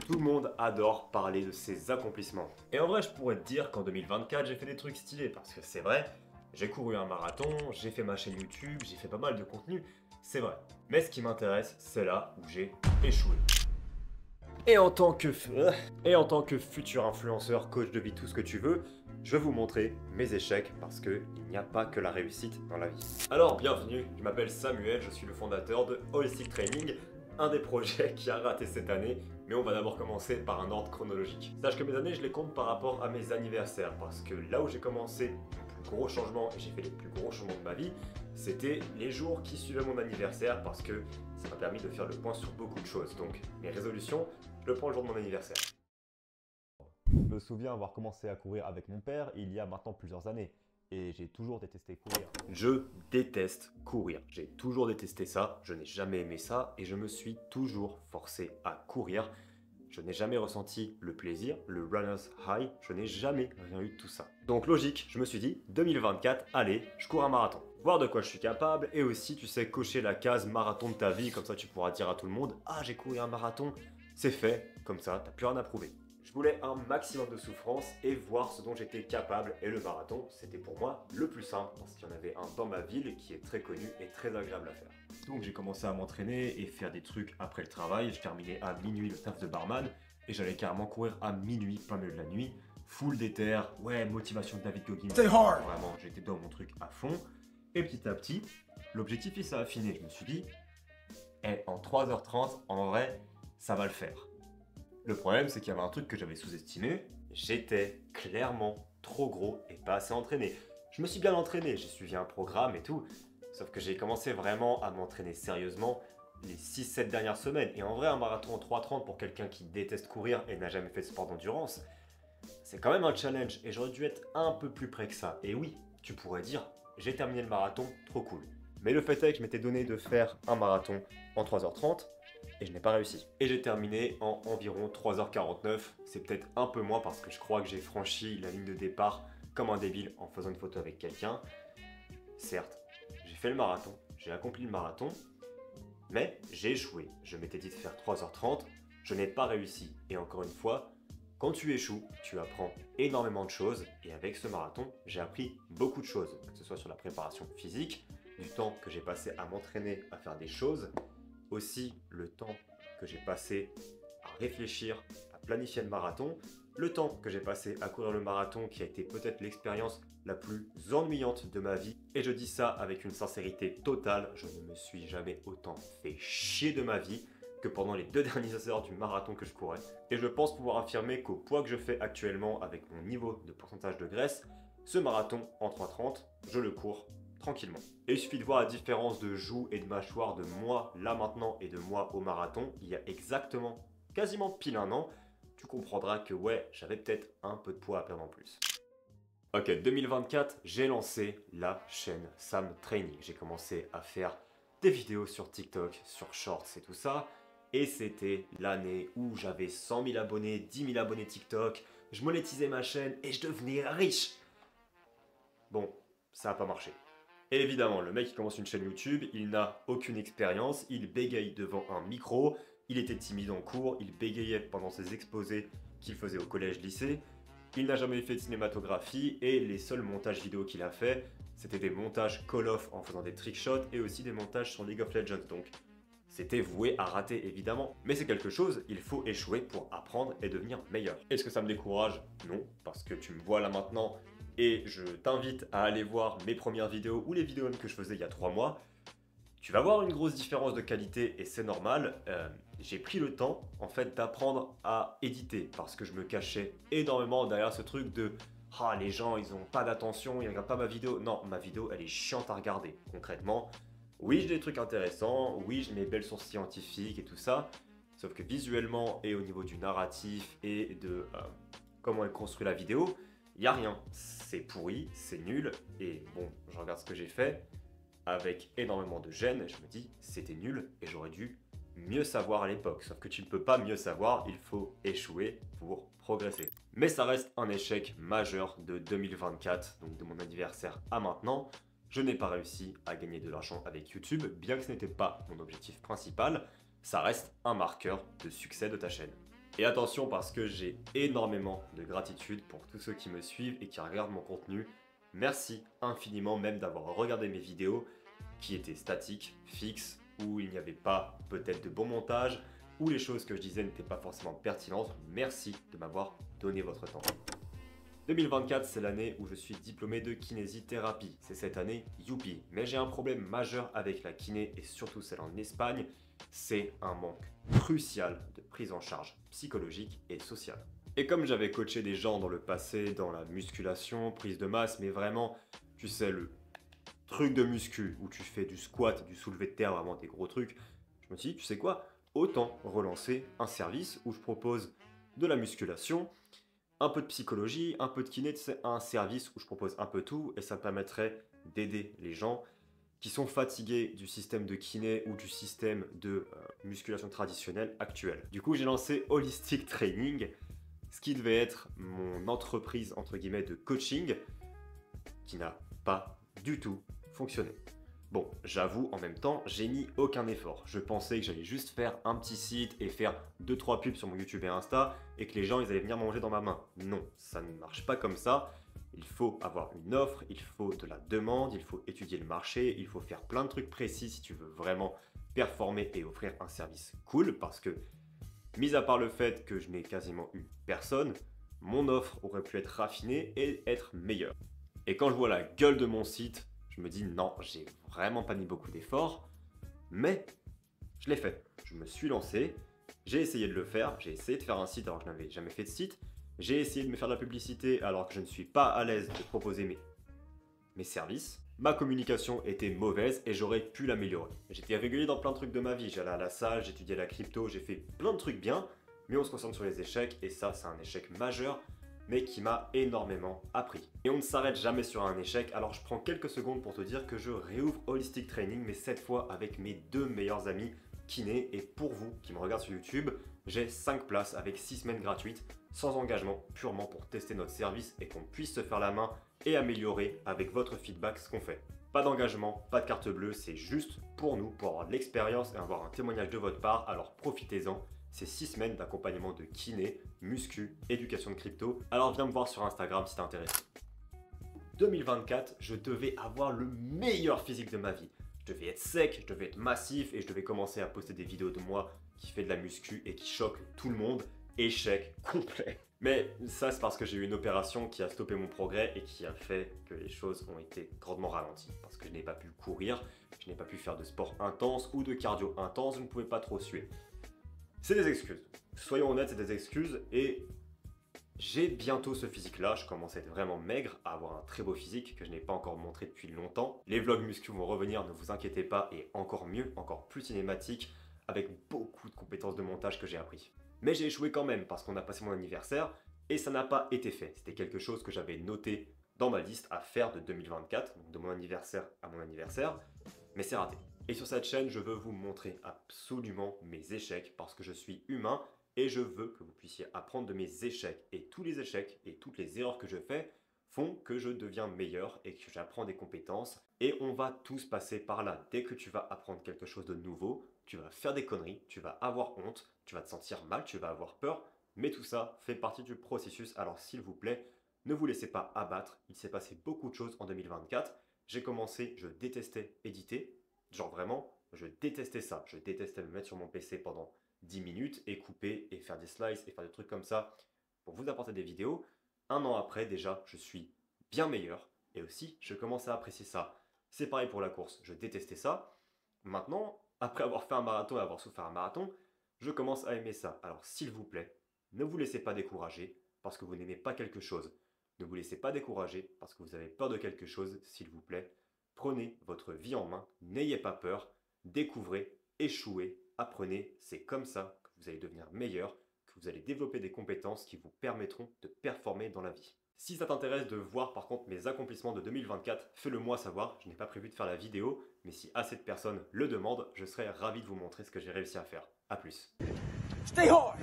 Tout le monde adore parler de ses accomplissements. Et en vrai, je pourrais te dire qu'en 2024, j'ai fait des trucs stylés, parce que c'est vrai, j'ai couru un marathon, j'ai fait ma chaîne YouTube, j'ai fait pas mal de contenu, c'est vrai. Mais ce qui m'intéresse, c'est là où j'ai échoué. Et en tant que futur influenceur, coach de vie, tout ce que tu veux, je vais vous montrer mes échecs parce qu'il n'y a pas que la réussite dans la vie. Alors bienvenue, je m'appelle Samuel, je suis le fondateur de Holistic Training, un des projets qui a raté cette année, mais on va d'abord commencer par un ordre chronologique. Sache que mes années, je les compte par rapport à mes anniversaires, parce que là où j'ai commencé le plus gros changement, et j'ai fait les plus gros changements de ma vie, c'était les jours qui suivaient mon anniversaire, parce que ça m'a permis de faire le point sur beaucoup de choses. Donc mes résolutions, je le prends le jour de mon anniversaire. Je me souviens avoir commencé à courir avec mon père il y a maintenant plusieurs années. Et j'ai toujours détesté courir. Je déteste courir. J'ai toujours détesté ça, je n'ai jamais aimé ça et je me suis toujours forcé à courir. Je n'ai jamais ressenti le plaisir, le runner's high, je n'ai jamais rien eu de tout ça. Donc logique, je me suis dit, 2024, allez, je cours un marathon. Voir de quoi je suis capable et aussi, tu sais, cocher la case marathon de ta vie, comme ça tu pourras dire à tout le monde, ah j'ai couru un marathon, c'est fait, comme ça t'as plus rien à prouver. Je voulais un maximum de souffrance et voir ce dont j'étais capable et le marathon, c'était pour moi le plus simple parce qu'il y en avait un dans ma ville qui est très connu et très agréable à faire. Donc j'ai commencé à m'entraîner et faire des trucs après le travail, je terminais à minuit le taf de barman et j'allais carrément courir à minuit, plein milieu de la nuit, full déter, ouais, motivation de David Goggins. Stay hard. Vraiment, j'étais dans mon truc à fond et petit à petit, l'objectif il s'est affiné, je me suis dit, en 3h30, en vrai, ça va le faire. Le problème, c'est qu'il y avait un truc que j'avais sous-estimé. J'étais clairement trop gros et pas assez entraîné. Je me suis bien entraîné, j'ai suivi un programme et tout. Sauf que j'ai commencé vraiment à m'entraîner sérieusement les 6-7 dernières semaines. Et en vrai, un marathon en 3h30 pour quelqu'un qui déteste courir et n'a jamais fait de sport d'endurance, c'est quand même un challenge. Et j'aurais dû être un peu plus près que ça. Et oui, tu pourrais dire, j'ai terminé le marathon, trop cool. Mais le fait est que je m'étais donné de faire un marathon en 3h30. Et je n'ai pas réussi. Et j'ai terminé en environ 3h49. C'est peut-être un peu moins parce que je crois que j'ai franchi la ligne de départ comme un débile en faisant une photo avec quelqu'un. Certes, j'ai fait le marathon, j'ai accompli le marathon, mais j'ai échoué. Je m'étais dit de faire 3h30, je n'ai pas réussi. Et encore une fois, quand tu échoues, tu apprends énormément de choses. Et avec ce marathon, j'ai appris beaucoup de choses, que ce soit sur la préparation physique, du temps que j'ai passé à m'entraîner à faire des choses, aussi le temps que j'ai passé à réfléchir, à planifier le marathon, le temps que j'ai passé à courir le marathon qui a été peut-être l'expérience la plus ennuyante de ma vie. Et je dis ça avec une sincérité totale, je ne me suis jamais autant fait chier de ma vie que pendant les 2 dernières heures du marathon que je courais. Et je pense pouvoir affirmer qu'au poids que je fais actuellement avec mon niveau de pourcentage de graisse, ce marathon en 3h30, je le cours tranquillement. Et il suffit de voir la différence de joues et de mâchoire de moi là maintenant et de moi au marathon, il y a exactement, quasiment pile un an, tu comprendras que ouais, j'avais peut-être un peu de poids à perdre en plus. Ok, 2024, j'ai lancé la chaîne Sam Training. J'ai commencé à faire des vidéos sur TikTok, sur Shorts et tout ça. Et c'était l'année où j'avais 100 000 abonnés, 10 000 abonnés TikTok, je monétisais ma chaîne et je devenais riche. Bon, ça n'a pas marché. Et évidemment, le mec qui commence une chaîne YouTube, il n'a aucune expérience, il bégaye devant un micro, il était timide en cours, il bégayait pendant ses exposés qu'il faisait au collège-lycée, il n'a jamais fait de cinématographie et les seuls montages vidéo qu'il a fait, c'était des montages Call of en faisant des trickshots et aussi des montages sur League of Legends, donc c'était voué à rater évidemment. Mais c'est quelque chose, il faut échouer pour apprendre et devenir meilleur. Est-ce que ça me décourage? Non, parce que tu me vois là maintenant, et je t'invite à aller voir mes premières vidéos ou les vidéos même que je faisais il y a 3 mois. Tu vas voir une grosse différence de qualité et c'est normal. J'ai pris le temps en fait d'apprendre à éditer parce que je me cachais énormément derrière ce truc de « Ah, les gens ils ont pas d'attention, ils regardent pas ma vidéo ». Non, ma vidéo elle est chiante à regarder concrètement. Oui, j'ai des trucs intéressants, oui, j'ai mes belles sources scientifiques et tout ça. Sauf que visuellement et au niveau du narratif et de comment elle construit la vidéo, il n'y a rien, c'est pourri, c'est nul, et bon, je regarde ce que j'ai fait, avec énormément de gêne, je me dis, c'était nul, et j'aurais dû mieux savoir à l'époque. Sauf que tu ne peux pas mieux savoir, il faut échouer pour progresser. Mais ça reste un échec majeur de 2024, donc de mon anniversaire à maintenant. Je n'ai pas réussi à gagner de l'argent avec YouTube, bien que ce n'était pas mon objectif principal, ça reste un marqueur de succès de ta chaîne. Et attention parce que j'ai énormément de gratitude pour tous ceux qui me suivent et qui regardent mon contenu. Merci infiniment même d'avoir regardé mes vidéos qui étaient statiques, fixes, où il n'y avait pas peut-être de bon montage, où les choses que je disais n'étaient pas forcément pertinentes. Merci de m'avoir donné votre temps. 2024, c'est l'année où je suis diplômé de kinésithérapie. C'est cette année, youpi. Mais j'ai un problème majeur avec la kiné et surtout celle en Espagne, c'est un manque crucial de prise en charge psychologique et sociale. Et comme j'avais coaché des gens dans le passé, dans la musculation, prise de masse, mais vraiment, tu sais, le truc de muscu où tu fais du squat, du soulevé de terre, vraiment des gros trucs, je me suis dit, tu sais quoi, autant relancer un service où je propose de la musculation, un peu de psychologie, un peu de kiné, c'est un service où je propose un peu tout et ça me permettrait d'aider les gens qui sont fatigués du système de kiné ou du système de musculation traditionnelle actuel. Du coup, j'ai lancé Holistic Training, ce qui devait être mon entreprise entre guillemets de coaching, qui n'a pas du tout fonctionné. Bon, j'avoue, en même temps, j'ai mis aucun effort. Je pensais que j'allais juste faire un petit site et faire 2-3 pubs sur mon YouTube et Insta et que les gens ils allaient venir manger dans ma main. Non, ça ne marche pas comme ça. Il faut avoir une offre, il faut de la demande, il faut étudier le marché, il faut faire plein de trucs précis si tu veux vraiment performer et offrir un service cool parce que, mis à part le fait que je n'ai quasiment eu personne, mon offre aurait pu être raffinée et être meilleure. Et quand je vois la gueule de mon site, je me dis non, j'ai vraiment pas mis beaucoup d'efforts, mais je l'ai fait. Je me suis lancé, j'ai essayé de le faire, j'ai essayé de faire un site alors que je n'avais jamais fait de site, j'ai essayé de me faire de la publicité alors que je ne suis pas à l'aise de proposer mes services. Ma communication était mauvaise et j'aurais pu l'améliorer. J'étais régulier dans plein de trucs de ma vie, j'allais à la salle, j'étudiais la crypto, j'ai fait plein de trucs bien, mais on se concentre sur les échecs et ça c'est un échec majeur mais qui m'a énormément appris. Et on ne s'arrête jamais sur un échec, alors je prends quelques secondes pour te dire que je réouvre Holistic Training, mais cette fois avec mes 2 meilleurs amis kinés. Et pour vous qui me regardent sur YouTube, j'ai 5 places avec 6 semaines gratuites, sans engagement, purement pour tester notre service et qu'on puisse se faire la main et améliorer avec votre feedback ce qu'on fait. Pas d'engagement, pas de carte bleue, c'est juste pour nous, pour avoir de l'expérience et avoir un témoignage de votre part, alors profitez-en. C'est 6 semaines d'accompagnement de kiné, muscu, éducation de crypto. Alors viens me voir sur Instagram si t'es intéressé. 2024, je devais avoir le meilleur physique de ma vie. Je devais être sec, je devais être massif et je devais commencer à poster des vidéos de moi qui fait de la muscu et qui choque tout le monde. Échec complet. Mais ça c'est parce que j'ai eu une opération qui a stoppé mon progrès et qui a fait que les choses ont été grandement ralenties. Parce que je n'ai pas pu courir, je n'ai pas pu faire de sport intense ou de cardio intense, je ne pouvais pas trop suer. C'est des excuses. Soyons honnêtes, c'est des excuses et j'ai bientôt ce physique-là. Je commence à être vraiment maigre, à avoir un très beau physique que je n'ai pas encore montré depuis longtemps. Les vlogs muscu vont revenir, ne vous inquiétez pas, et encore mieux, encore plus cinématique, avec beaucoup de compétences de montage que j'ai appris. Mais j'ai échoué quand même parce qu'on a passé mon anniversaire et ça n'a pas été fait. C'était quelque chose que j'avais noté dans ma liste à faire de 2024, donc de mon anniversaire à mon anniversaire, mais c'est raté. Et sur cette chaîne, je veux vous montrer absolument mes échecs parce que je suis humain et je veux que vous puissiez apprendre de mes échecs. Et tous les échecs et toutes les erreurs que je fais font que je deviens meilleur et que j'apprends des compétences. Et on va tous passer par là. Dès que tu vas apprendre quelque chose de nouveau, tu vas faire des conneries, tu vas avoir honte, tu vas te sentir mal, tu vas avoir peur. Mais tout ça fait partie du processus. Alors s'il vous plaît, ne vous laissez pas abattre. Il s'est passé beaucoup de choses en 2024. J'ai commencé, je détestais éditer. Genre vraiment, je détestais ça. Je détestais me mettre sur mon PC pendant 10 minutes et couper et faire des slices et faire des trucs comme ça pour vous apporter des vidéos. Un an après, déjà, je suis bien meilleur et aussi, je commence à apprécier ça. C'est pareil pour la course. Je détestais ça. Maintenant, après avoir fait un marathon et avoir souffert un marathon, je commence à aimer ça. Alors, s'il vous plaît, ne vous laissez pas décourager parce que vous n'aimez pas quelque chose. Ne vous laissez pas décourager parce que vous avez peur de quelque chose, s'il vous plaît. Prenez votre vie en main, n'ayez pas peur, découvrez, échouez, apprenez, c'est comme ça que vous allez devenir meilleur, que vous allez développer des compétences qui vous permettront de performer dans la vie. Si ça t'intéresse de voir par contre mes accomplissements de 2024, fais-le moi savoir, je n'ai pas prévu de faire la vidéo, mais si assez de personnes le demandent, je serai ravi de vous montrer ce que j'ai réussi à faire. A plus. Stay hard.